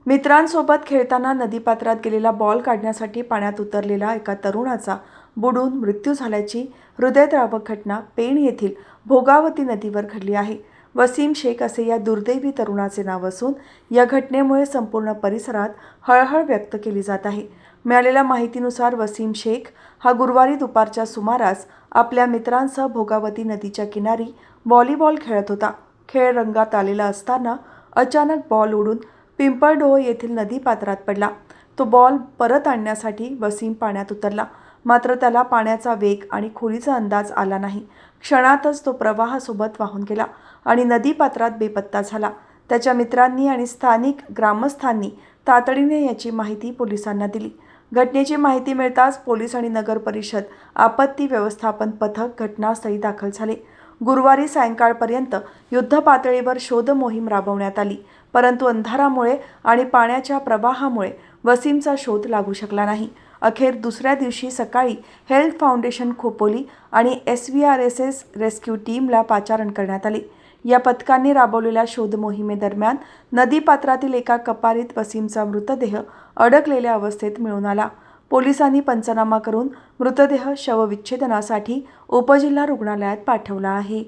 मित्रांसोबत खेळताना नदीपात्रात गेलेला बॉल काढण्यासाठी पाण्यात उतरलेला एका तरुणाचा बुडून मृत्यू झाल्याची हृदयद्रावक घटना पेण येथील भोगावती नदीवर घडली आहे। वसीम शेख असे या दुर्दैवी तरुणाचे नाव असून या घटनेमुळे संपूर्ण परिसरात हळहळ व्यक्त केली जात आहे। मिळालेल्या माहितीनुसार वसीम शेख हा गुरुवारी दुपारच्या सुमारास आपल्या मित्रांसह भोगावती नदीच्या किनारी व्हॉलीबॉल खेळत होता। खेळ रंगात आलेला असताना अचानक बॉल उडून पिंपळडोह येथील नदीपात्रात पडला। तो बॉल परत आणण्यासाठी वसीम पाण्यात उतरला, मात्र त्याला पाण्याचा वेग आणि खोलीचा अंदाज आला नाही। क्षणातच तो प्रवाहासोबत वाहून गेला आणि नदीपात्रात बेपत्ता झाला। त्याच्या मित्रांनी आणि स्थानिक ग्रामस्थांनी तातडीने याची माहिती पोलिसांना दिली। घटनेची माहिती मिळताच पोलीस आणि नगर परिषद आपत्ती व्यवस्थापन पथक घटनास्थळी दाखल झाले। गुरुवारी सायंकाळपर्यंत युद्धपातळीवर शोध मोहीम राबवण्यात आली, परंतु अंधारामुळे आणि पाण्याच्या प्रवाहामुळे वसीमचा शोध लागू शकला नाही। अखेर दुसऱ्या दिवशी सकाळी हेल्थ फाउंडेशन खोपोली आणि SVRSS रेस्क्यू टीमला पाचारण करण्यात आले। या पथकांनी राबवलेल्या शोध मोहिमेदरम्यान नदीपात्रातील एका कपारीत वसीमचा मृतदेह अडकलेल्या अवस्थेत मिळून आला। पोलिसांनी पंचनामा करून मृतदेह शवविच्छेदनासाठी उपजिल्हा रुग्णालयात पाठवला आहे।